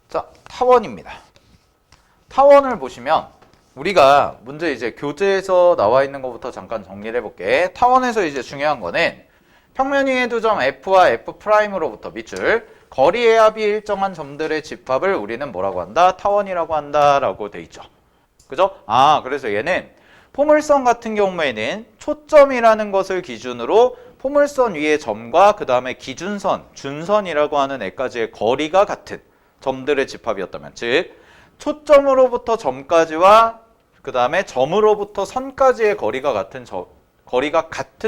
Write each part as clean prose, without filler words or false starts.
자, 타원입니다. 타원을 보시면 우리가 문제 이제 교재에서 나와 있는 것부터 잠깐 정리를 해볼게. 타원에서 이제 중요한 거는 평면 위의 두 점 F와 F'으로부터 밑줄 거리의 합이 일정한 점들의 집합을 우리는 뭐라고 한다? 타원이라고 한다라고 돼 있죠. 그죠? 그래서 얘는 포물선 같은 경우에는 초점이라는 것을 기준으로 포물선 위의 점과 그 다음에 기준선, 준선이라고 하는 애까지의 거리가 같은 점들의 집합이었다면, 즉 초점으로부터 점까지와 그 다음에 점으로부터 선까지의 거리가 같은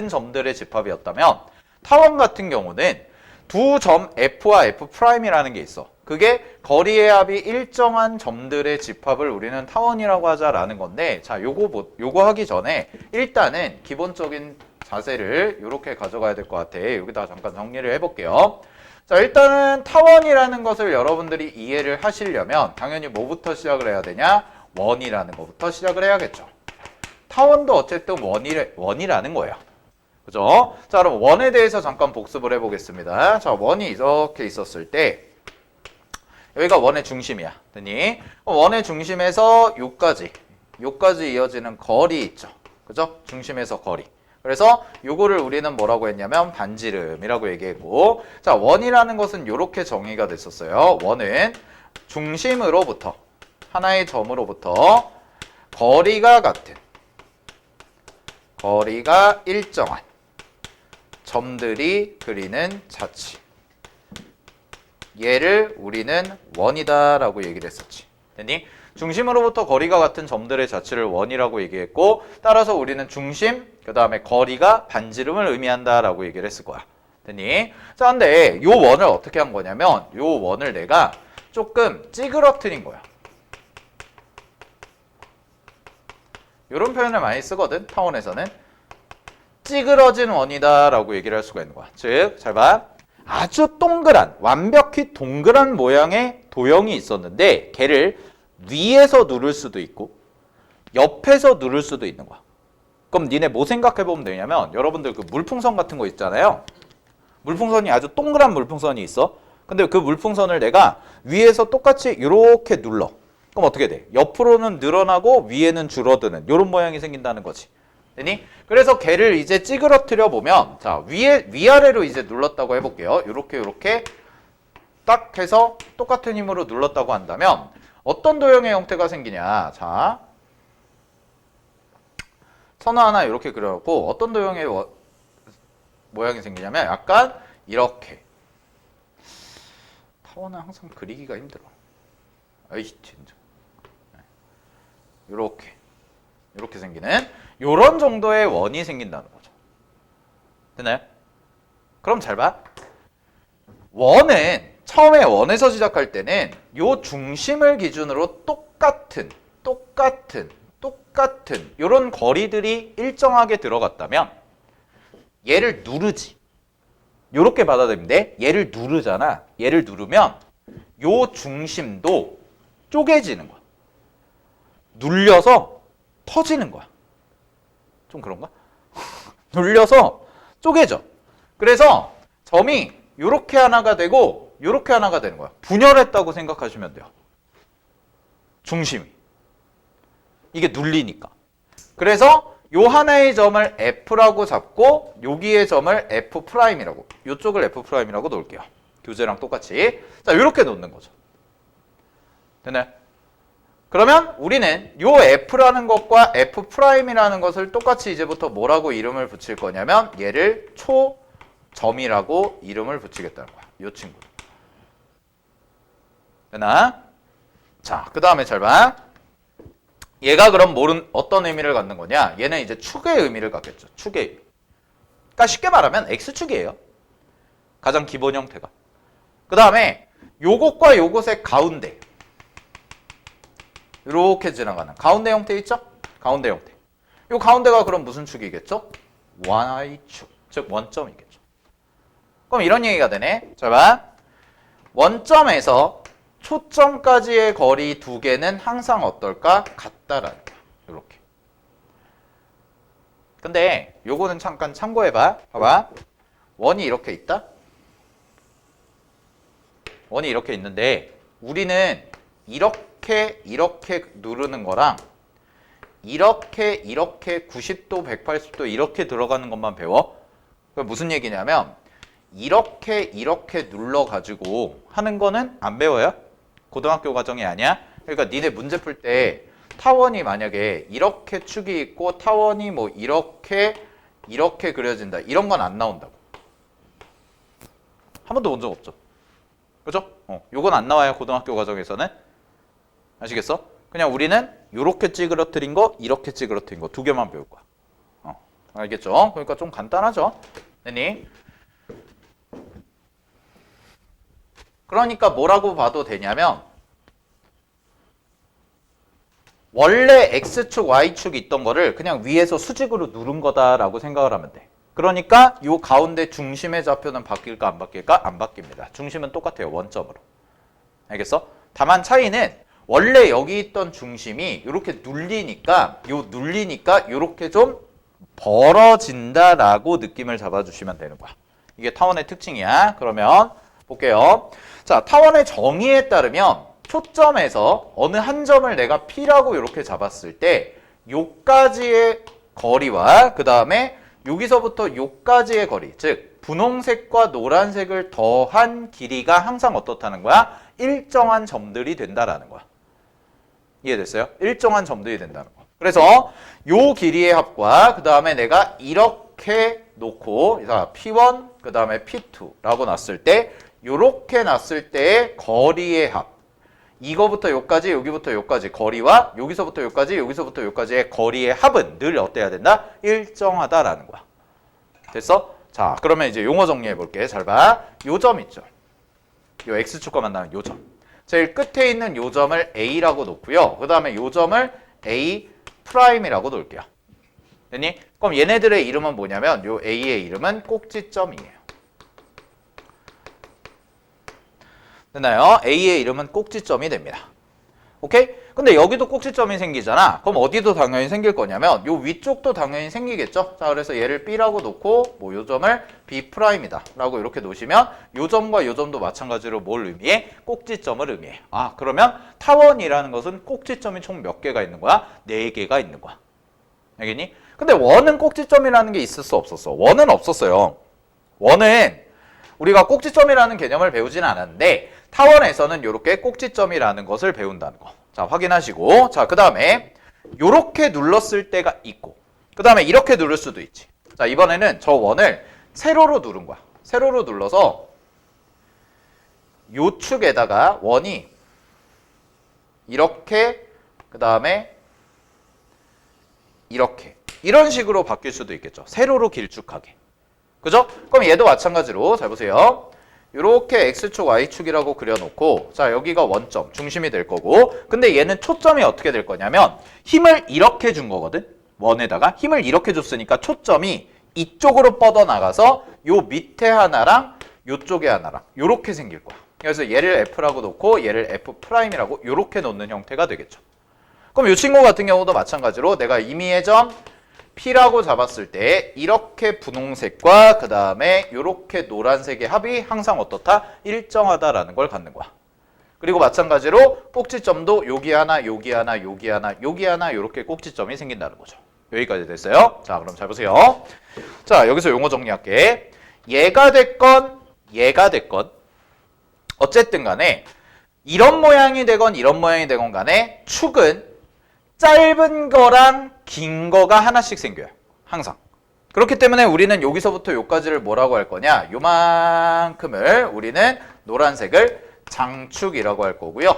점들의 집합이었다면, 타원 같은 경우는 두 점 F와 F'이라는 게 있어. 그게 거리의 합이 일정한 점들의 집합을 우리는 타원이라고 하자라는 건데, 자, 요거 하기 전에 일단은 기본적인 자세를 이렇게 가져가야 될 것 같아. 여기다 잠깐 정리를 해볼게요. 자, 일단은 타원이라는 것을 여러분들이 이해를 하시려면 당연히 뭐부터 시작을 해야 되냐? 원이라는 것부터 시작을 해야겠죠. 타원도 어쨌든 원이라는 거예요. 그죠? 자, 그럼 원에 대해서 잠깐 복습을 해보겠습니다. 자, 원이 이렇게 있었을 때 여기가 원의 중심이야. 됐니? 원의 중심에서 요까지 이어지는 거리 있죠. 그죠? 중심에서 거리. 그래서 요거를 우리는 뭐라고 했냐면 반지름이라고 얘기했고, 자, 원이라는 것은 요렇게 정의가 됐었어요. 원은 중심으로부터 하나의 점으로부터 거리가 같은, 거리가 일정한 점들이 그리는 자치, 얘를 우리는 원이다라고 얘기를 했었지. 됐니? 중심으로부터 거리가 같은 점들의 자치를 원이라고 얘기했고, 따라서 우리는 중심, 그 다음에 거리가 반지름을 의미한다라고 얘기를 했을 거야. 됐니? 자, 근데 요 원을 어떻게 한 거냐면 요 원을 내가 조금 찌그러뜨린 거야. 요런 표현을 많이 쓰거든, 타원에서는. 찌그러진 원이다라고 얘기를 할 수가 있는 거야. 즉, 잘 봐. 아주 동그란, 완벽히 동그란 모양의 도형이 있었는데 걔를 위에서 누를 수도 있고 옆에서 누를 수도 있는 거야. 그럼 니네 뭐 생각해보면 되냐면, 여러분들 그 물풍선 같은 거 있잖아요. 물풍선이 아주 동그란 물풍선이 있어. 근데 그 물풍선을 내가 위에서 똑같이 이렇게 눌러. 그럼 어떻게 돼? 옆으로는 늘어나고 위에는 줄어드는 이런 모양이 생긴다는 거지. 되니? 그래서 걔를 이제 찌그러뜨려 보면, 자, 위아래로 이제 눌렀다고 해볼게요. 요렇게 딱 해서 똑같은 힘으로 눌렀다고 한다면 어떤 도형의 형태가 생기냐? 자, 선을 하나 이렇게 그려놓고 어떤 도형의 모양이 생기냐면 약간 이렇게. 타원은 항상 그리기가 힘들어. 아이 진짜. 요렇게 생기는 요런 정도의 원이 생긴다는 거죠. 되나요? 그럼 잘 봐. 원은 처음에 원에서 시작할 때는 요 중심을 기준으로 똑같은 요런 거리들이 일정하게 들어갔다면 얘를 누르지. 요렇게 받아들이면 돼. 얘를 누르잖아. 얘를 누르면 요 중심도 쪼개지는 거야. 눌려서 터지는 거야. 좀 그런가? 눌려서 쪼개져. 그래서 점이 요렇게 하나가 되고 요렇게 하나가 되는 거야. 분열했다고 생각하시면 돼요. 중심이. 이게 눌리니까. 그래서 요 하나의 점을 F라고 잡고 여기의 점을 F'이라고, 요쪽을 F'이라고 놓을게요. 교재랑 똑같이. 자, 요렇게 놓는 거죠. 되나요? 그러면 우리는 요 F라는 것과 F'이라는 것을 똑같이 이제부터 뭐라고 이름을 붙일 거냐면 얘를 초점이라고 이름을 붙이겠다는 거야. 요 친구. 되나? 자, 그 다음에 잘 봐. 얘가 그럼 어떤 의미를 갖는 거냐? 얘는 이제 축의 의미를 갖겠죠. 축의 의미. 그러니까 쉽게 말하면 X축이에요. 가장 기본 형태가. 그 다음에 요것과 요것의 가운데. 이렇게 지나가는 가운데 형태 있죠? 가운데 형태. 요 가운데가 그럼 무슨 축이겠죠? Y축. 즉 원점이겠죠. 그럼 이런 얘기가 되네. 자, 봐. 원점에서 초점까지의 거리 두 개는 항상 어떨까? 같다라는 거야. 요렇게. 근데 요거는 잠깐 참고해봐. 봐봐. 원이 이렇게 있다. 원이 이렇게 있는데 우리는 이렇게 누르는 거랑 이렇게 90도, 180도 이렇게 들어가는 것만 배워. 그게 무슨 얘기냐면 이렇게 눌러가지고 하는 거는 안 배워요. 고등학교 과정이 아니야. 그러니까 니네 문제 풀 때 타원이 만약에 이렇게 축이 있고 타원이 뭐 이렇게 그려진다. 이런 건 안 나온다고. 한 번도 본 적 없죠. 그죠? 요건 안 나와요. 고등학교 과정에서는. 아시겠어? 그냥 우리는 요렇게 찌그러뜨린 거, 이렇게 찌그러뜨린 거 두 개만 배울 거야. 알겠죠? 그러니까 좀 간단하죠? 됐니? 그러니까 뭐라고 봐도 되냐면 원래 X축, Y축이 있던 거를 그냥 위에서 수직으로 누른 거다라고 생각을 하면 돼. 그러니까 요 가운데 중심의 좌표는 바뀔까 안 바뀔까? 안 바뀝니다. 중심은 똑같아요. 원점으로. 알겠어? 다만 차이는 원래 여기 있던 중심이 이렇게 눌리니까 이렇게 좀 벌어진다라고 느낌을 잡아주시면 되는 거야. 이게 타원의 특징이야. 그러면 볼게요. 자, 타원의 정의에 따르면 초점에서 어느 한 점을 내가 P라고 이렇게 잡았을 때 요까지의 거리와 그 다음에 여기서부터 요까지의 거리, 즉 분홍색과 노란색을 더한 길이가 항상 어떻다는 거야? 일정한 점들이 된다라는 거야. 이해됐어요? 일정한 점들이 된다는 거. 그래서 요 길이의 합과 그 다음에 내가 이렇게 놓고 P1 그 다음에 P2라고 놨을 때 요렇게 놨을 때의 거리의 합, 이거부터 요까지 여기부터 요까지 거리와 여기서부터 요까지의 거리의 합은 늘 어때야 된다? 일정하다라는 거야. 됐어? 자, 그러면 이제 용어 정리해 볼게. 잘 봐. 요 점 있죠? 요 X축과 만나는 요 점. 제일 끝에 있는 요 점을 A라고 놓고요. 그 다음에 요 점을 A 프라임이라고 놓을게요. 됐니? 그럼 얘네들의 이름은 뭐냐면 요 A의 이름은 꼭지점이에요. 됐나요? A의 이름은 꼭지점이 됩니다. 오케이? 근데 여기도 꼭지점이 생기잖아. 그럼 어디도 당연히 생길 거냐면 요 위쪽도 당연히 생기겠죠? 자, 그래서 얘를 B라고 놓고 뭐 요 점을 B'이다 라고 이렇게 놓으시면 요 점과 요 점도 마찬가지로 뭘 의미해? 꼭지점을 의미해. 아, 그러면 타원이라는 것은 꼭지점이 총 몇 개가 있는 거야? 4개가 있는 거야. 알겠니? 근데 원은 꼭지점이라는 게 있을 수 없었어. 원은 없었어요. 원은 우리가 꼭지점이라는 개념을 배우진 않았는데 타원에서는 이렇게 꼭지점이라는 것을 배운다는 거. 자, 확인하시고. 자, 그 다음에 이렇게 눌렀을 때가 있고 그 다음에 이렇게 누를 수도 있지. 자, 이번에는 저 원을 세로로 누른 거야. 세로로 눌러서 요 축에다가 원이 이렇게 그 다음에 이렇게 이런 식으로 바뀔 수도 있겠죠. 세로로 길쭉하게. 그죠? 그럼 얘도 마찬가지로 잘 보세요. 이렇게 X축, Y축이라고 그려놓고 자, 여기가 원점, 중심이 될 거고 근데 얘는 초점이 어떻게 될 거냐면 힘을 이렇게 준 거거든? 원에다가 힘을 이렇게 줬으니까 초점이 이쪽으로 뻗어나가서 요 밑에 하나랑 요쪽에 하나랑 요렇게 생길 거야. 그래서 얘를 F라고 놓고 얘를 F'이라고 요렇게 놓는 형태가 되겠죠. 그럼 이 친구 같은 경우도 마찬가지로 내가 임의의 점 P라고 잡았을 때 이렇게 분홍색과 그 다음에 이렇게 노란색의 합이 항상 어떻다? 일정하다라는 걸 갖는 거야. 그리고 마찬가지로 꼭지점도 여기 하나, 여기 하나, 여기 하나, 여기 하나 이렇게 꼭지점이 생긴다는 거죠. 여기까지 됐어요? 자, 그럼 잘 보세요. 자, 여기서 용어 정리할게. 얘가 됐건 어쨌든 간에 이런 모양이 되건 이런 모양이 되건 간에 축은 짧은 거랑 긴 거가 하나씩 생겨요. 항상. 그렇기 때문에 우리는 여기서부터 여기까지를 뭐라고 할 거냐? 요만큼을 우리는 노란색을 장축이라고 할 거고요.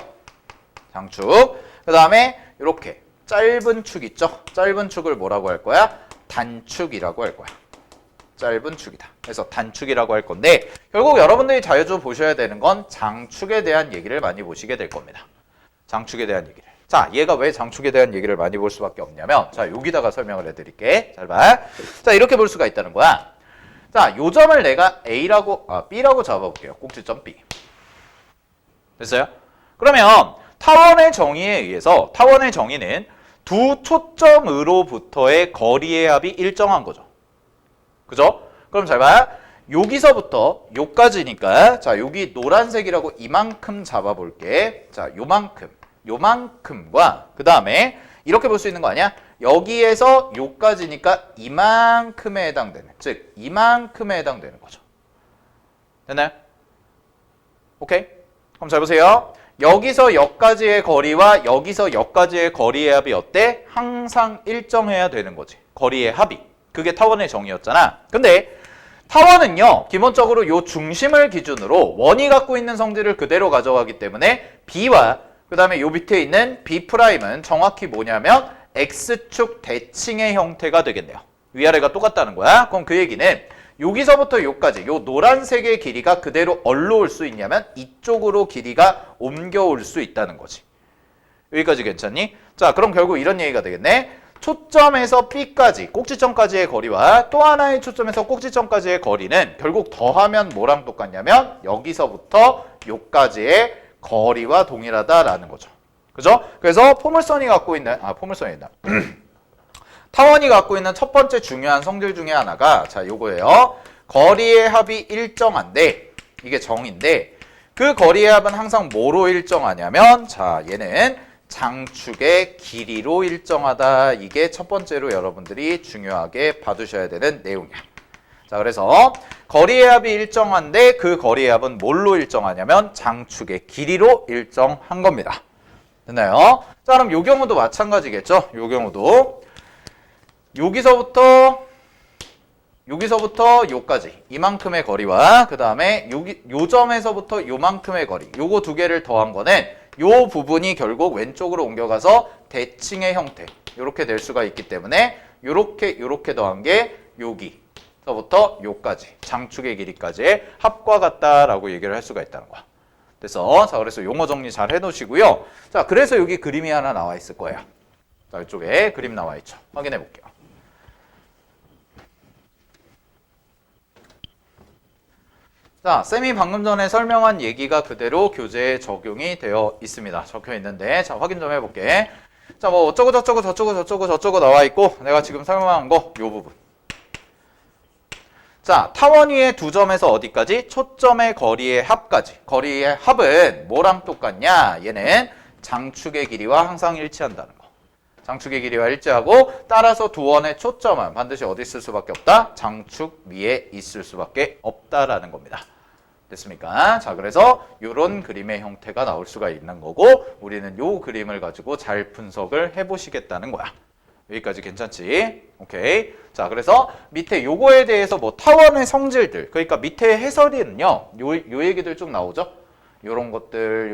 장축. 그 다음에 이렇게 짧은 축 있죠? 짧은 축을 뭐라고 할 거야? 단축이라고 할 거야. 짧은 축이다. 그래서 단축이라고 할 건데 결국 여러분들이 자주 보셔야 되는 건 장축에 대한 얘기를 많이 보시게 될 겁니다. 장축에 대한 얘기를. 자, 얘가 왜 장축에 대한 얘기를 많이 볼 수밖에 없냐면 자, 여기다가 설명을 해드릴게. 잘 봐. 자, 이렇게 볼 수가 있다는 거야. 자, 요 점을 내가 B라고 잡아볼게요. 꼭지점 B. 됐어요? 그러면 타원의 정의에 의해서 타원의 정의는 두 초점으로부터의 거리의 합이 일정한 거죠. 그죠? 그럼 잘 봐. 여기서부터 요까지니까 자 여기 노란색이라고 이만큼 잡아볼게. 자 요만큼과 그 다음에 이렇게 볼 수 있는 거 아니야? 여기에서 요까지니까 이만큼에 해당되는, 즉 이만큼에 해당되는 거죠. 됐나요? 오케이? 그럼 잘 보세요. 여기서 여기까지의 거리와 여기서 여기까지의 거리의 합이 어때? 항상 일정해야 되는 거지. 거리의 합이. 그게 타원의 정의였잖아. 근데 타원은요, 기본적으로 요 중심을 기준으로 원이 갖고 있는 성질을 그대로 가져가기 때문에 B와 그 다음에 요 밑에 있는 B'은 정확히 뭐냐면 X축 대칭의 형태가 되겠네요. 위아래가 똑같다는 거야. 그럼 그 얘기는 여기서부터 여기까지 요 노란색의 길이가 그대로 어디로 올 수 있냐면 이쪽으로 길이가 옮겨올 수 있다는 거지. 여기까지 괜찮니? 자, 그럼 결국 이런 얘기가 되겠네. 초점에서 B까지, 꼭지점까지의 거리와 또 하나의 초점에서 꼭지점까지의 거리는 결국 더하면 뭐랑 똑같냐면 여기서부터 여기까지의 거리와 동일하다라는 거죠. 그죠? 그래서 포물선이 갖고 있는, 포물선이다. 타원이 갖고 있는 첫 번째 중요한 성질 중에 하나가 자 요거예요. 거리의 합이 일정한데 이게 정인데 그 거리의 합은 항상 뭐로 일정하냐면 자 얘는 장축의 길이로 일정하다. 이게 첫 번째로 여러분들이 중요하게 봐두셔야 되는 내용이야. 자 그래서 거리의 합이 일정한데 그 거리의 합은 뭘로 일정하냐면 장축의 길이로 일정한 겁니다. 됐나요? 자 그럼 요 경우도 마찬가지겠죠? 요 경우도 여기서부터 요까지 이만큼의 거리와 그 다음에 요 점에서부터 요만큼의 거리 요거 두 개를 더한 거는 요 부분이 결국 왼쪽으로 옮겨가서 대칭의 형태 요렇게 될 수가 있기 때문에 요렇게 더한 게 여기서부터 요까지 장축의 길이까지의 합과 같다라고 얘기를 할 수가 있다는 거야. 그래서 용어 정리 잘 해놓으시고요. 자 그래서 여기 그림이 하나 나와 있을 거예요. 자 이쪽에 그림 나와 있죠. 확인해 볼게요. 자, 쌤이 방금 전에 설명한 얘기가 그대로 교재에 적용이 되어 있습니다. 적혀 있는데, 자, 확인 좀 해볼게. 자, 뭐, 저쩌고 나와 있고, 내가 지금 설명한 거, 요 부분. 자, 타원 위의 두 점에서 어디까지? 초점의 거리의 합까지. 거리의 합은 뭐랑 똑같냐? 얘는 장축의 길이와 항상 일치한다는 거. 장축의 길이와 일치하고, 따라서 두 원의 초점은 반드시 어디 있을 수밖에 없다? 장축 위에 있을 수밖에 없다라는 겁니다. 됐습니까? 자, 그래서 이런 그림의 형태가 나올 수가 있는 거고 우리는 이 그림을 가지고 잘 분석을 해보시겠다는 거야. 여기까지 괜찮지? 오케이. 자, 그래서 밑에 요거에 대해서 뭐 타원의 성질들, 그러니까 밑에 해설이는요, 요 얘기들 좀 나오죠? 요런 것들은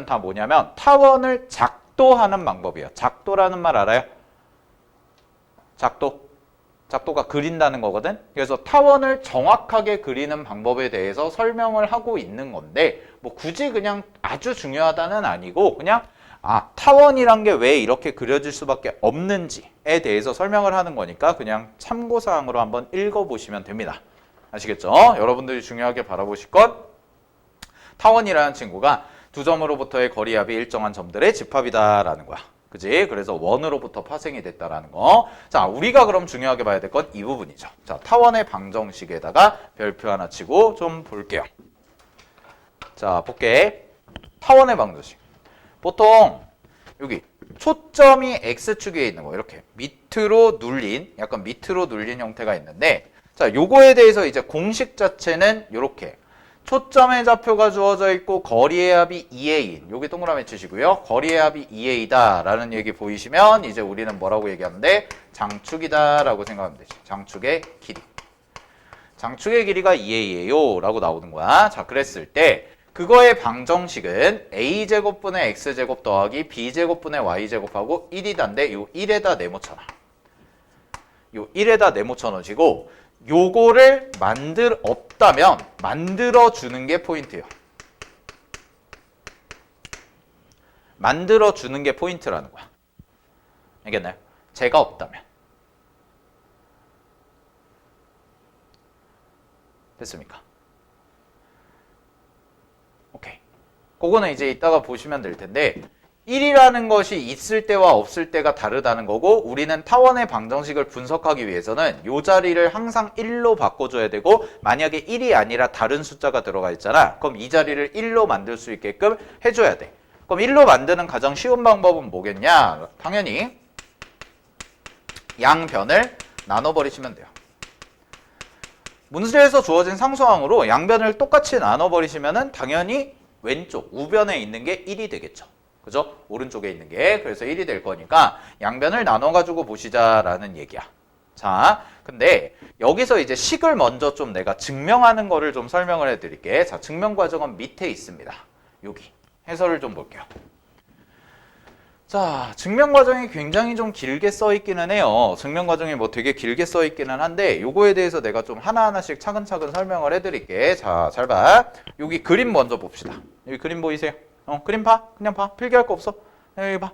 다 뭐냐면 타원을 작도하는 방법이에요. 작도라는 말 알아요? 작도가 그린다는 거거든. 그래서 타원을 정확하게 그리는 방법에 대해서 설명을 하고 있는 건데 뭐 굳이 그냥 아주 중요하다는 아니고 그냥 타원이란 게 왜 이렇게 그려질 수밖에 없는지에 대해서 설명을 하는 거니까 그냥 참고사항으로 한번 읽어보시면 됩니다. 아시겠죠? 여러분들이 중요하게 바라보실 건 타원이라는 친구가 두 점으로부터의 거리합이 일정한 점들의 집합이다라는 거야. 그지? 그래서 원으로부터 파생이 됐다라는 거. 자, 우리가 그럼 중요하게 봐야 될 건 이 부분이죠. 자, 타원의 방정식에다가 별표 하나 치고 좀 볼게요. 자, 볼게. 타원의 방정식. 보통 여기 초점이 X축에 있는 거 이렇게 약간 밑으로 눌린 형태가 있는데 자, 요거에 대해서 이제 공식 자체는 요렇게 초점의 좌표가 주어져 있고 거리의 합이 2A인 여기 동그라미 치시고요. 거리의 합이 2A다 라는 얘기 보이시면 이제 우리는 뭐라고 얘기하는데 장축이다 라고 생각하면 되지. 장축의 길이. 장축의 길이가 2A예요 라고 나오는 거야. 자, 그랬을 때 그거의 방정식은 A제곱분의 X제곱 더하기 B제곱분의 Y제곱하고 1이다인데 요 1에다 네모쳐놔. 요 1에다 네모쳐놓으시고 요거를 없다면 만들어주는 게 포인트예요. 만들어주는 게 포인트라는 거야. 알겠나요? 제가 없다면. 됐습니까? 오케이. 그거는 이제 이따가 보시면 될 텐데 1이라는 것이 있을 때와 없을 때가 다르다는 거고 우리는 타원의 방정식을 분석하기 위해서는 이 자리를 항상 1로 바꿔줘야 되고 만약에 1이 아니라 다른 숫자가 들어가 있잖아. 그럼 이 자리를 1로 만들 수 있게끔 해줘야 돼. 그럼 1로 만드는 가장 쉬운 방법은 뭐겠냐? 당연히 양변을 나눠버리시면 돼요. 문제에서 주어진 상수항으로 양변을 똑같이 나눠버리시면은 당연히 왼쪽 우변에 있는 게 1이 되겠죠. 그죠? 오른쪽에 있는 게. 그래서 1이 될 거니까 양변을 나눠가지고 보시자라는 얘기야. 자, 근데 여기서 이제 식을 먼저 좀 내가 증명하는 거를 좀 설명을 해드릴게. 자, 증명 과정은 밑에 있습니다. 여기. 해설을 좀 볼게요. 자, 증명 과정이 굉장히 좀 길게 써 있기는 해요. 증명 과정이 뭐 되게 길게 써 있기는 한데 요거에 대해서 내가 좀 하나하나씩 차근차근 설명을 해드릴게. 자, 잘 봐. 여기 그림 먼저 봅시다. 여기 그림 보이세요? 그림 봐. 그냥 봐. 필기할 거 없어. 여기 봐.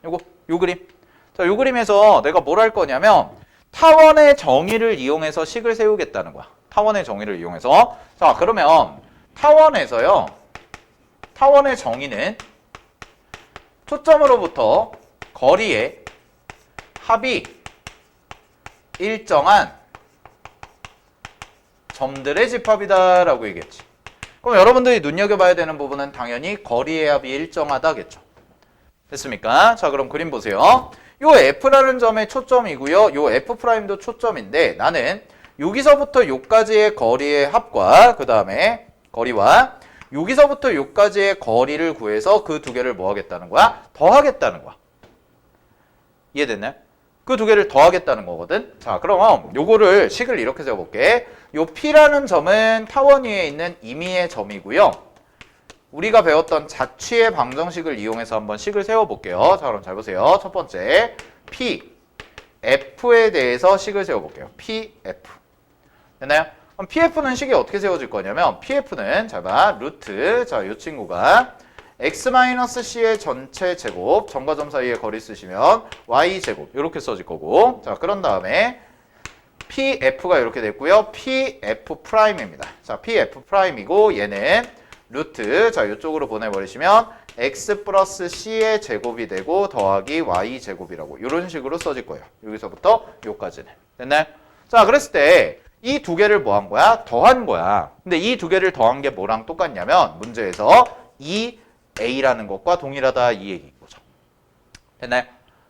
요 그림. 자, 요 그림에서 내가 뭘 할 거냐면 타원의 정의를 이용해서 식을 세우겠다는 거야. 타원의 정의를 이용해서. 자, 그러면 타원에서요. 타원의 정의는 초점으로부터 거리의 합이 일정한 점들의 집합이다라고 얘기했지. 그럼 여러분들이 눈여겨봐야 되는 부분은 당연히 거리의 합이 일정하다겠죠. 됐습니까? 자, 그럼 그림 보세요. 요 F라는 점의 초점이고요. 요 F'도 초점인데 나는 여기서부터 요까지의 거리의 합과 그 다음에 거리와 여기서부터 여기까지의 거리를 구해서 그 두 개를 뭐 하겠다는 거야? 더하겠다는 거야. 이해됐나요? 그 두 개를 더하겠다는 거거든. 자, 그럼 요거를 식을 이렇게 세워볼게. 요 P라는 점은 타원 위에 있는 임의의 점이고요. 우리가 배웠던 자취의 방정식을 이용해서 한번 식을 세워볼게요. 자, 그럼 잘 보세요. 첫 번째 P, F에 대해서 식을 세워볼게요. P, F. 됐나요? 그럼 PF는 식이 어떻게 세워질 거냐면 PF는 잘 봐. 루트. 자, 이 친구가 X-C의 전체 제곱 점과 점 사이의 거리 쓰시면 Y제곱 이렇게 써질 거고 자, 그런 다음에 PF가 이렇게 됐고요. PF'입니다. 자, PF'이고 얘는 루트. 자, 이쪽으로 보내버리시면 X 플러스 C의 제곱이 되고 더하기 Y제곱이라고 이런 식으로 써질 거예요. 여기서부터 여기까지는. 됐나요? 자, 그랬을 때 이 두 개를 뭐 한 거야? 더한 거야. 근데 이 두 개를 더한 게 뭐랑 똑같냐면 문제에서 2A라는 것과 동일하다 이 얘기인 거죠. 됐나요?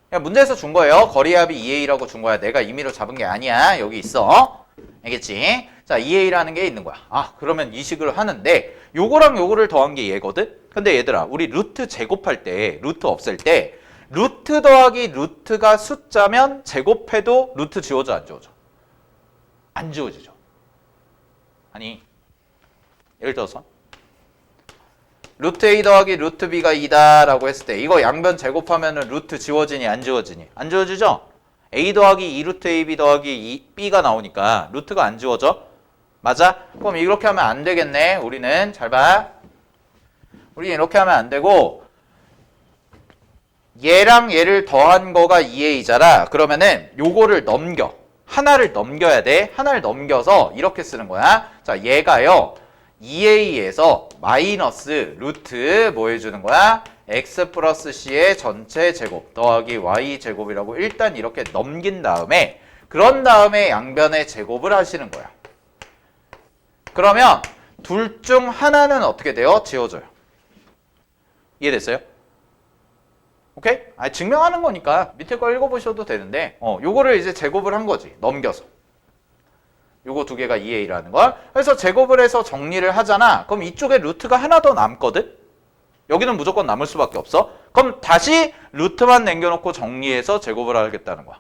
그냥 문제에서 준 거예요. 거리의 합이 2A라고 준 거야. 내가 임의로 잡은 게 아니야. 여기 있어. 알겠지? 자, 2A라는 게 있는 거야. 아, 그러면 이 식을 하는데 요거랑 요거를 더한 게 얘거든? 근데 얘들아, 우리 루트 제곱할 때, 루트 없앨 때 루트 더하기 루트가 숫자면 제곱해도 루트 지워져 안 지워져? 안 지워지죠. 아니, 예를 들어서 루트 A 더하기 루트 B가 2다 라고 했을 때 이거 양변 제곱하면은 루트 지워지니 안 지워지니? 안 지워지죠? A 더하기 2루트 AB 더하기 2B가 나오니까 루트가 안 지워져? 맞아? 그럼 이렇게 하면 안 되겠네. 우리는 잘 봐. 우리 이렇게 하면 안 되고 얘랑 얘를 더한 거가 2A잖아. 그러면은 요거를 넘겨. 하나를 넘겨야 돼. 하나를 넘겨서 이렇게 쓰는 거야. 자, 얘가요. 2A에서 마이너스 루트 뭐 해주는 거야? X 플러스 C의 전체 제곱 더하기 Y 제곱이라고 일단 이렇게 넘긴 다음에 그런 다음에 양변의 제곱을 하시는 거야. 그러면 둘 중 하나는 어떻게 돼요? 지워져요. 이해됐어요? 오케이? 아니, 증명하는 거니까 밑에 거 읽어보셔도 되는데 요거를 이제 제곱을 한 거지. 넘겨서. 요거 두 개가 2A라는 걸. 그래서 제곱을 해서 정리를 하잖아. 그럼 이쪽에 루트가 하나 더 남거든? 여기는 무조건 남을 수밖에 없어. 그럼 다시 루트만 남겨놓고 정리해서 제곱을 하겠다는 거야.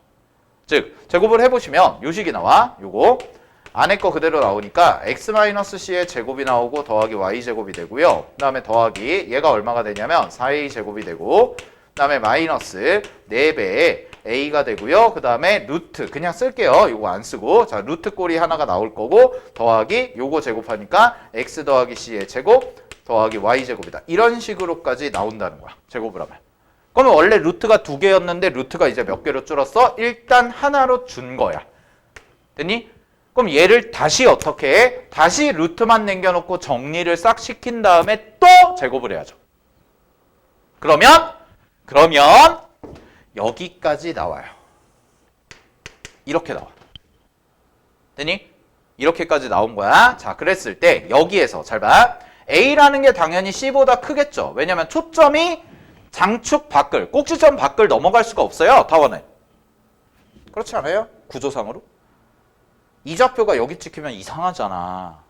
즉, 제곱을 해보시면 요 식이 나와. 요거. 안에 거 그대로 나오니까 X-C의 제곱이 나오고 더하기 Y제곱이 되고요. 그 다음에 더하기 얘가 얼마가 되냐면 4A 제곱이 되고 그 다음에 마이너스 4배의 A가 되고요. 그 다음에 루트 그냥 쓸게요. 요거 안 쓰고 자 루트 꼴이 하나가 나올 거고 더하기 요거 제곱하니까 X 더하기 C의 제곱 더하기 Y제곱이다. 이런 식으로까지 나온다는 거야. 제곱을 하면. 그러면 원래 루트가 2개였는데 루트가 이제 몇 개로 줄었어? 일단 하나로 준 거야. 됐니? 그럼 얘를 다시 어떻게 해? 다시 루트만 남겨놓고 정리를 싹 시킨 다음에 또 제곱을 해야죠. 그러면 그러면 여기까지 나와요. 이렇게 나와. 되니? 이렇게까지 나온 거야. 자, 그랬을 때 여기에서 잘 봐. A라는 게 당연히 C보다 크겠죠. 왜냐면 초점이 장축 밖을, 꼭지점 밖을 넘어갈 수가 없어요. 타원은. 그렇지 않아요? 구조상으로? 이 좌표가 여기 찍히면 이상하잖아.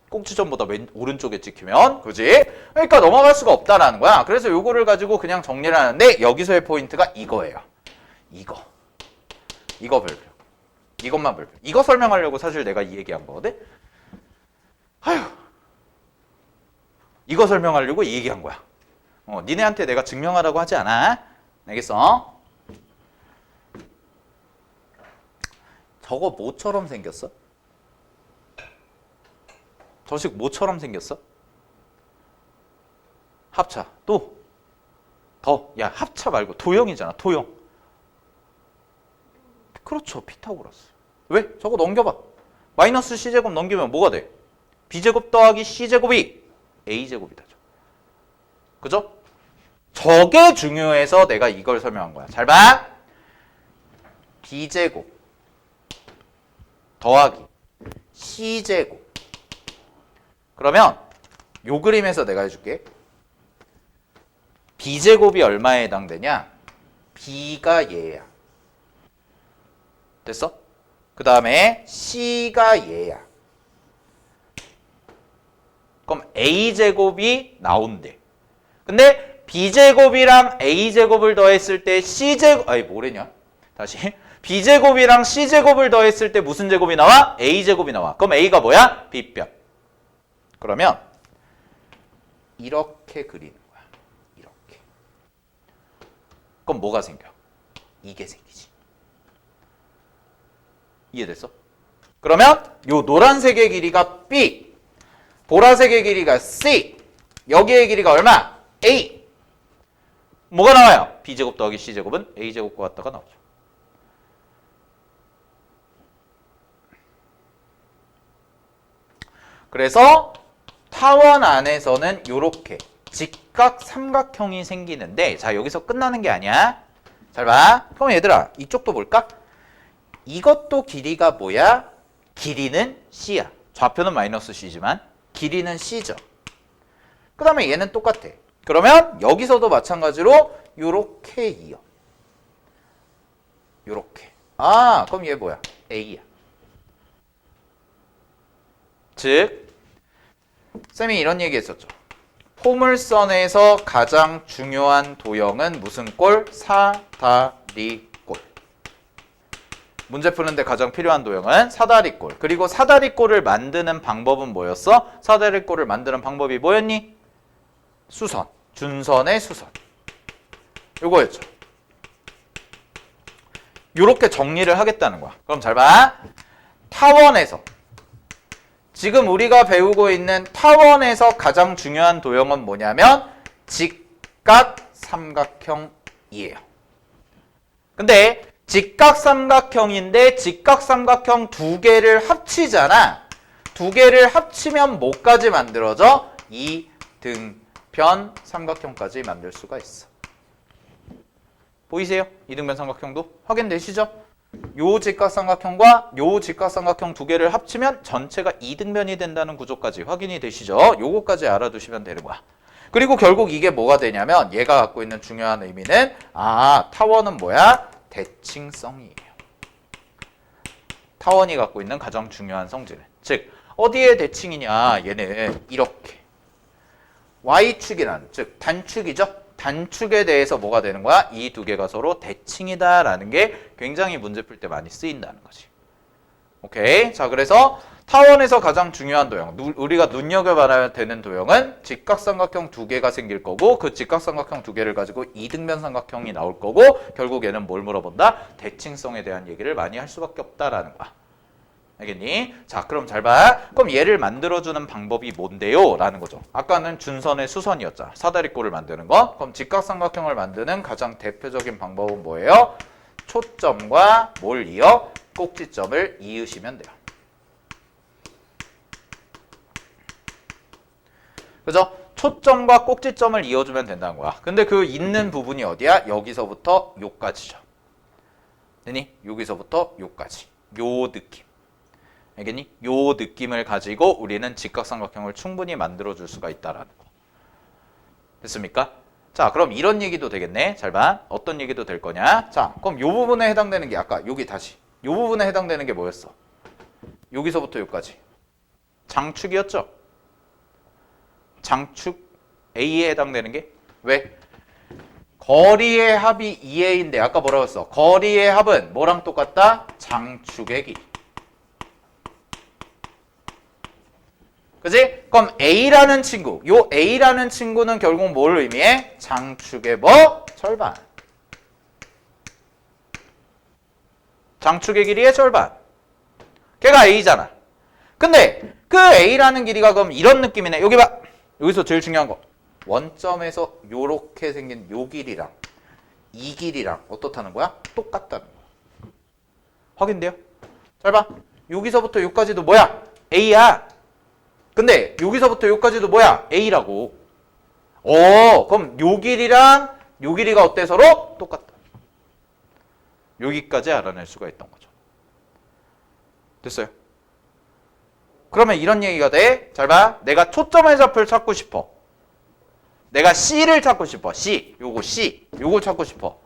꼭지점보다 오른쪽에 찍히면. 그지? 그러니까 넘어갈 수가 없다라는 거야. 그래서 요거를 가지고 그냥 정리를 하는데 여기서의 포인트가 이거예요. 이거 별표. 이것만 별표. 이거 설명하려고 사실 내가 이 얘기한 거거든? 아휴. 이거 설명하려고 이 얘기한 거야. 니네한테 내가 증명하라고 하지 않아. 알겠어? 저거 뭐처럼 생겼어? 저식 뭐처럼 생겼어? 합차. 또. 더. 야, 합차 말고 도형이잖아. 도형. 그렇죠. 피타고라스. 왜? 저거 넘겨봐. 마이너스 C제곱 넘기면 뭐가 돼? B제곱 더하기 C제곱이 A제곱이다. 그죠? 저게 중요해서 내가 이걸 설명한 거야. 잘 봐. B제곱 더하기 C제곱. 그러면 요 그림에서 내가 해줄게. B제곱이 얼마에 해당되냐? B가 얘야. 됐어? 그 다음에 C가 얘야. 그럼 A제곱이 나온대. 근데 B제곱이랑 A제곱을 더했을 때 C제곱, 아니 뭐래냐? 다시. B제곱이랑 C제곱을 더했을 때 무슨 제곱이 나와? A제곱이 나와. 그럼 A가 뭐야? B변. 그러면 이렇게 그리는 거야. 이렇게. 그럼 뭐가 생겨? 이게 생기지. 이해됐어? 그러면 요 노란색의 길이가 B, 보라색의 길이가 C, 여기의 길이가 얼마? A. 뭐가 나와요? B제곱 더하기 C제곱은 A제곱과 같다가 나오죠. 그래서 타원 안에서는 이렇게 직각 삼각형이 생기는데, 자, 여기서 끝나는 게 아니야. 잘 봐. 그럼 얘들아, 이쪽도 볼까? 이것도 길이가 뭐야? 길이는 C야. 좌표는 마이너스 C지만 길이는 C죠. 그 다음에 얘는 똑같아. 그러면 여기서도 마찬가지로 요렇게 이어. 요렇게. 아, 그럼 얘 뭐야? A야. 즉, 쌤이 이런 얘기 했었죠. 포물선에서 가장 중요한 도형은 무슨 꼴? 사다리꼴. 문제 푸는데 가장 필요한 도형은 사다리꼴. 그리고 사다리꼴을 만드는 방법은 뭐였어? 사다리꼴을 만드는 방법이 뭐였니? 수선. 준선의 수선. 요거였죠. 요렇게 정리를 하겠다는 거야. 그럼 잘 봐. 타원에서 지금 우리가 배우고 있는 타원에서 가장 중요한 도형은 뭐냐면 직각삼각형이에요. 근데 직각삼각형인데 직각삼각형 두 개를 합치잖아. 두 개를 합치면 뭐까지 만들어져? 이등변 삼각형까지 만들 수가 있어. 보이세요? 이등변 삼각형도 확인되시죠? 요 직각삼각형과 요 직각삼각형 두 개를 합치면 전체가 이등변이 된다는 구조까지 확인이 되시죠? 요거까지 알아두시면 되는 거야. 그리고 결국 이게 뭐가 되냐면 얘가 갖고 있는 중요한 의미는 타원은 뭐야? 대칭성이에요. 타원이 갖고 있는 가장 중요한 성질은. 즉 어디에 대칭이냐? 얘는 이렇게 Y축이라는, 즉 단축이죠? 단축에 대해서 뭐가 되는 거야? 이 두 개가 서로 대칭이다 라는 게 굉장히 문제 풀 때 많이 쓰인다는 거지. 오케이. 자, 그래서 타원에서 가장 중요한 도형, 우리가 눈여겨봐야 되는 도형은 직각삼각형 두 개가 생길 거고, 그 직각삼각형 두 개를 가지고 이등변 삼각형이 나올 거고, 결국 얘는 뭘 물어본다? 대칭성에 대한 얘기를 많이 할 수밖에 없다라는 거야. 알겠니? 자, 그럼 잘 봐. 그럼 얘를 만들어주는 방법이 뭔데요? 라는 거죠. 아까는 준선의 수선이었잖아. 사다리꼴을 만드는 거. 그럼 직각삼각형을 만드는 가장 대표적인 방법은 뭐예요? 초점과 뭘 이어? 꼭지점을 이으시면 돼요. 그죠? 초점과 꼭지점을 이어주면 된다는 거야. 근데 그 있는 부분이 어디야? 여기서부터 요까지죠. 되니? 여기서부터 요까지. 요 느낌. 알겠니? 요 느낌을 가지고 우리는 직각삼각형을 충분히 만들어줄 수가 있다라는 거. 됐습니까? 자, 그럼 이런 얘기도 되겠네. 잘 봐. 어떤 얘기도 될 거냐? 자, 그럼 요 부분에 해당되는 게 아까 여기 다시. 요 부분에 해당되는 게 뭐였어? 여기서부터 여기까지. 장축이었죠? 장축 A에 해당되는 게? 왜? 거리의 합이 2A인데 아까 뭐라고 했어? 거리의 합은 뭐랑 똑같다? 장축의 길이. 그지? 그럼 A라는 친구, 요 A라는 친구는 결국 뭘 의미해? 장축의 뭐? 절반. 장축의 길이의 절반. 걔가 A잖아. 근데 그 A라는 길이가 그럼 이런 느낌이네. 여기 봐. 여기서 제일 중요한 거. 원점에서 요렇게 생긴 요 길이랑 이 길이랑 어떻다는 거야? 똑같다는 거야. 확인돼요? 잘 봐. 여기서부터 여기까지도 뭐야? A야. 근데 여기서부터 여기까지도 뭐야? A라고. 그럼 요 길이랑 요 길이가 어때 서로? 똑같다. 여기까지 알아낼 수가 있던 거죠. 됐어요? 그러면 이런 얘기가 돼. 잘 봐. 내가 초점의 좌표를 찾고 싶어. 내가 C를 찾고 싶어. C. 요거 C. 요거 찾고 싶어.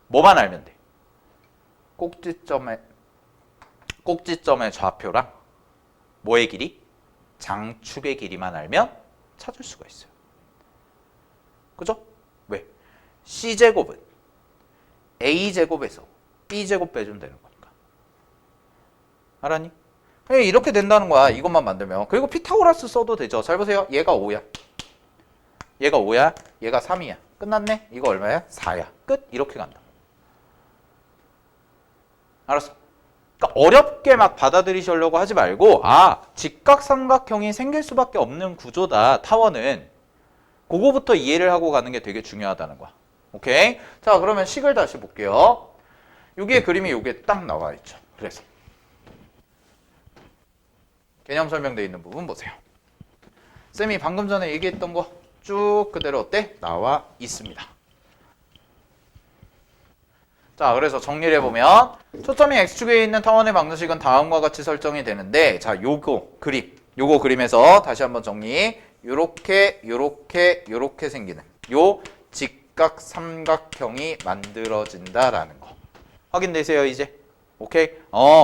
뭐만 알면 돼? 꼭지점의 좌표랑 뭐의 길이? 장축의 길이만 알면 찾을 수가 있어요. 그죠? 왜? C제곱은 A제곱에서 B제곱 빼주면 되는 거니까. 알았니? 그냥 이렇게 된다는 거야. 이것만 만들면. 그리고 피타고라스 써도 되죠. 잘 보세요. 얘가 5야. 얘가 5야. 얘가 3이야. 끝났네? 이거 얼마야? 4야. 끝. 이렇게 간다. 알았어. 그러니까 어렵게 막 받아들이시려고 하지 말고 직각삼각형이 생길 수밖에 없는 구조다. 타원은. 그거부터 이해를 하고 가는 게 되게 중요하다는 거야. 오케이? 자, 그러면 식을 다시 볼게요. 여기에 그림이 여기에 딱 나와 있죠. 그래서 개념 설명되어 있는 부분 보세요. 쌤이 방금 전에 얘기했던 거 쭉 그대로 어때? 나와 있습니다. 자, 그래서 정리를 해보면 초점이 X축에 있는 타원의 방정식은 다음과 같이 설정이 되는데, 자, 요거 그림에서 다시 한번 정리. 요렇게 생기는 요 직각삼각형이 만들어진다라는 거. 확인되세요, 이제? 오케이?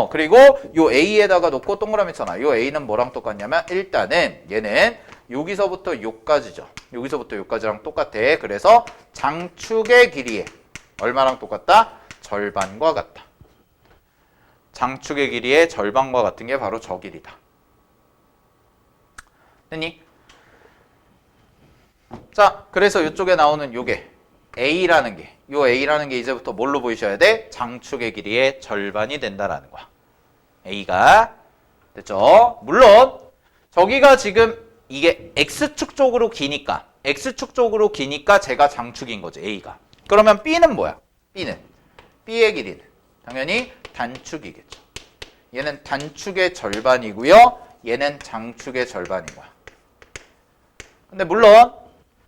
그리고 요 A에다가 놓고 동그라미 쳐놔. 요 A는 뭐랑 똑같냐면 일단은 얘는 여기서부터 요까지죠. 여기서부터 요까지랑 똑같아. 그래서 장축의 길이에 얼마랑 똑같다? 절반과 같다. 장축의 길이의 절반과 같은 게 바로 저 길이다. 됐니? 자, 그래서 이쪽에 나오는 요게 A라는 게, 요 A라는 게 이제부터 뭘로 보이셔야 돼? 장축의 길이의 절반이 된다라는 거야. A가. 됐죠? 물론 저기가 지금 이게 X축 쪽으로 기니까 제가 장축인 거지, A가. 그러면 B는 뭐야? B의 길이는 당연히 단축이겠죠. 얘는 단축의 절반이고요. 얘는 장축의 절반인 거야. 근데 물론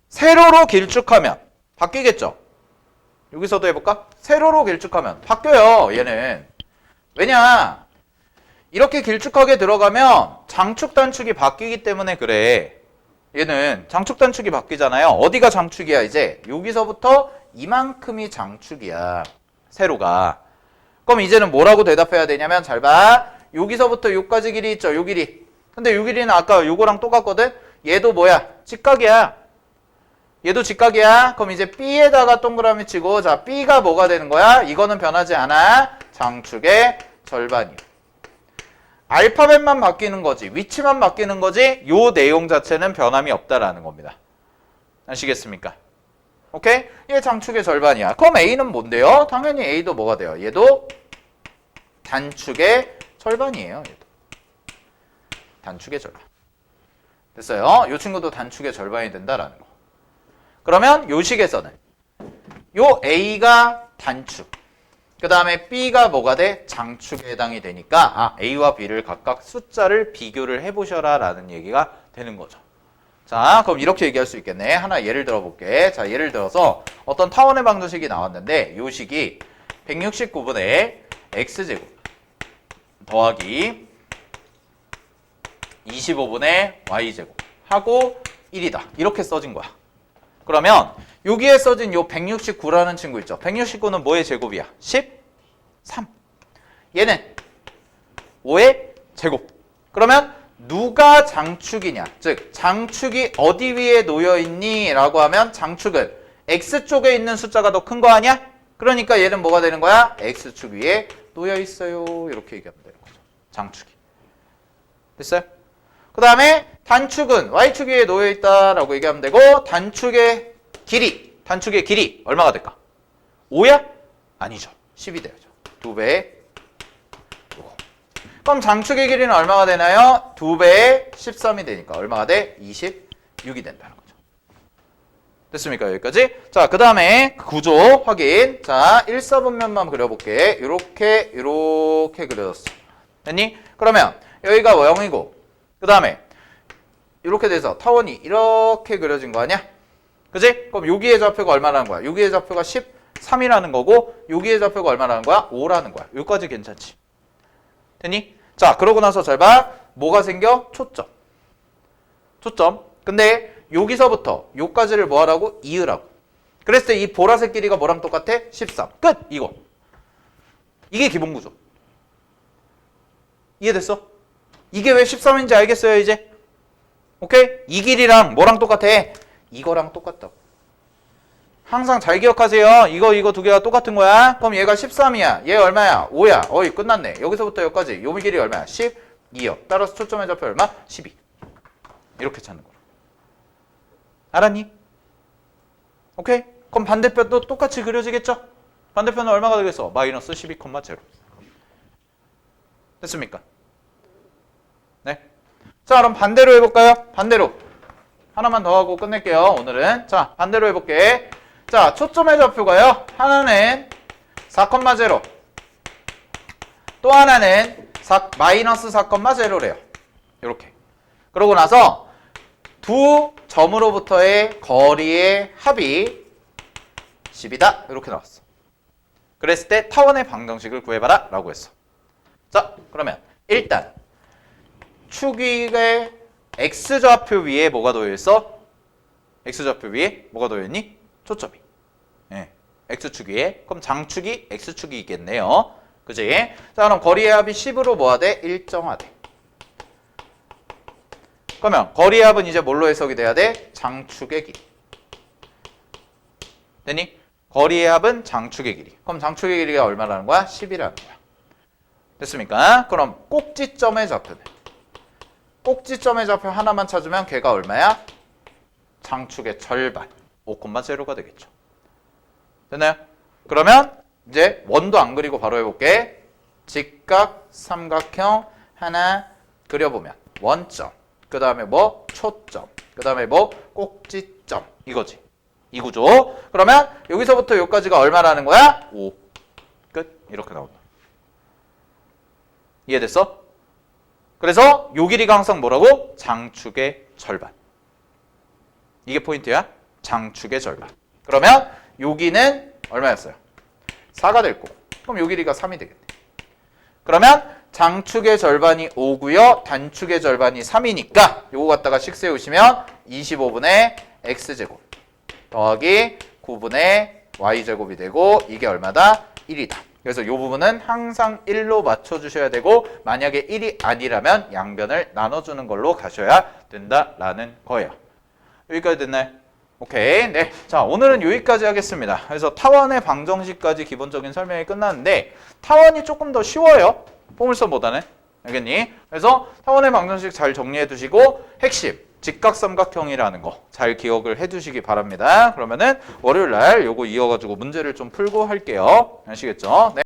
세로로 길쭉하면 바뀌겠죠? 여기서도 해볼까? 세로로 길쭉하면 바뀌어요, 얘는. 왜냐? 이렇게 길쭉하게 들어가면 장축 단축이 바뀌기 때문에 그래. 얘는 장축 단축이 바뀌잖아요. 어디가 장축이야 이제? 여기서부터 이만큼이 장축이야. 세로가. 그럼 이제는 뭐라고 대답해야 되냐면 잘 봐. 여기서부터 여기까지 길이 있죠. 요 길이. 근데 요 길이는 아까 요거랑 똑같거든? 얘도 뭐야? 직각이야. 얘도 직각이야. 그럼 이제 B에다가 동그라미 치고, 자, B가 뭐가 되는 거야? 이거는 변하지 않아. 장축의 절반이요. 알파벳만 바뀌는 거지, 위치만 바뀌는 거지, 요 내용 자체는 변함이 없다라는 겁니다. 아시겠습니까? 오케이? 얘 장축의 절반이야. 그럼 A는 뭔데요? 당연히 A도 뭐가 돼요? 얘도 단축의 절반이에요. 얘도. 단축의 절반. 됐어요? 요 친구도 단축의 절반이 된다라는 거. 그러면 요 식에서는 요 A가 단축, 그 다음에 B가 뭐가 돼? 장축에 해당이 되니까 A와 B를 각각 숫자를 비교를 해보셔라 라는 얘기가 되는 거죠. 자, 그럼 이렇게 얘기할 수 있겠네. 하나 예를 들어볼게. 자, 예를 들어서 어떤 타원의 방정식이 나왔는데 요 식이 169분의 x제곱 더하기 25분의 y제곱 하고 1이다. 이렇게 써진 거야. 그러면 여기에 써진 요 169라는 친구 있죠. 169는 뭐의 제곱이야? 13. 얘는 5의 제곱. 그러면 누가 장축이냐? 즉 장축이 어디 위에 놓여있니? 라고 하면 장축은 x쪽에 있는 숫자가 더 큰 거 아니야? 그러니까 얘는 뭐가 되는 거야? x축 위에 놓여있어요. 이렇게 얘기하면 되는 거죠. 장축이. 됐어요? 그 다음에 단축은 y축 위에 놓여있다 라고 얘기하면 되고 단축의 길이 얼마가 될까? 5야? 아니죠. 10이 되죠. 2배의 5. 그럼 장축의 길이는 얼마가 되나요? 2배의 13이 되니까 얼마가 돼? 26이 된다는 거죠. 됐습니까? 여기까지? 자, 그 다음에 구조 확인. 자, 1사분면만 그려볼게. 요렇게 그려졌어. 됐니? 그러면 여기가 0이고 그 다음에 이렇게 돼서 타원이 이렇게 그려진 거 아니야? 그지? 그럼 여기의 좌표가 얼마라는 거야? 여기의 좌표가 13이라는 거고 여기의 좌표가 얼마라는 거야? 5라는 거야. 여기까지 괜찮지? 됐니? 자, 그러고 나서 잘 봐. 뭐가 생겨? 초점. 근데 여기서부터 여기까지를 뭐 하라고? 이으라고. 그랬을 때 이 보라색 길이가 뭐랑 똑같아? 13. 끝! 이거. 이게 기본 구조. 이해됐어? 이게 왜 13인지 알겠어요, 이제? 오케이? 이 길이랑 뭐랑 똑같아? 이거랑 똑같다고. 항상 잘 기억하세요. 이거 두 개가 똑같은 거야. 그럼 얘가 13이야. 얘 얼마야? 5야. 어이, 끝났네. 여기서부터 여기까지. 요 길이 얼마야? 12요. 따라서 초점의 좌표 얼마? 12. 이렇게 찾는 거야. 알았니? 오케이? 그럼 반대편도 똑같이 그려지겠죠? 반대편은 얼마가 되겠어? 마이너스 12,0. 됐습니까? 네. 자, 그럼 반대로 해볼까요? 반대로. 하나만 더 하고 끝낼게요, 오늘은. 자, 반대로 해볼게. 자, 초점의 좌표가요. 하나는 4,0. 또 하나는 마이너스 4,0래요. 이렇게. 그러고 나서 두 점으로부터의 거리의 합이 10이다. 이렇게 나왔어. 그랬을 때 타원의 방정식을 구해봐라 라고 했어. 자, 그러면 일단 축 위에 x좌표 위에 뭐가 놓여있어? x좌표 위에 뭐가 놓여있니? 초점이. 네. x축 위에. 그럼 장축이 x축이 있겠네요. 그지? 자, 그럼 거리의 합이 10으로 뭐가 돼? 일정하대. 그러면 거리의 합은 이제 뭘로 해석이 돼야 돼? 장축의 길이. 됐니? 거리의 합은 장축의 길이. 그럼 장축의 길이가 얼마라는 거야? 10이라는 거야. 됐습니까? 그럼 꼭지점의 좌표는? 꼭지점의 좌표 하나만 찾으면 걔가 얼마야? 장축의 절반. 5,0가 되겠죠. 됐나요? 그러면 이제 원도 안 그리고 바로 해볼게. 직각 삼각형 하나 그려보면 원점, 그 다음에 뭐? 초점, 그 다음에 뭐? 꼭지점. 이거지. 이 구조. 그러면 여기서부터 여기까지가 얼마라는 거야? 5. 끝. 이렇게 나온다. 이해됐어? 그래서 요 길이가 항상 뭐라고? 장축의 절반. 이게 포인트야. 장축의 절반. 그러면 여기는 얼마였어요? 4가 될 거고. 그럼 요 길이가 3이 되겠네. 그러면 장축의 절반이 5고요. 단축의 절반이 3이니까 요거 갖다가 식 세우시면 25분의 x제곱 더하기 9분의 y제곱이 되고 이게 얼마다? 1이다. 그래서 이 부분은 항상 1로 맞춰주셔야 되고 만약에 1이 아니라면 양변을 나눠주는 걸로 가셔야 된다라는 거예요. 여기까지 됐나요? 오케이. 네. 자, 오늘은 여기까지 하겠습니다. 그래서 타원의 방정식까지 기본적인 설명이 끝났는데 타원이 조금 더 쉬워요. 포물선보다는. 알겠니? 그래서 타원의 방정식 잘 정리해 두시고 핵심 직각삼각형이라는 거 잘 기억을 해 두시기 바랍니다. 그러면은 월요일 날 요거 이어가지고 문제를 좀 풀고 할게요. 아시겠죠? 네.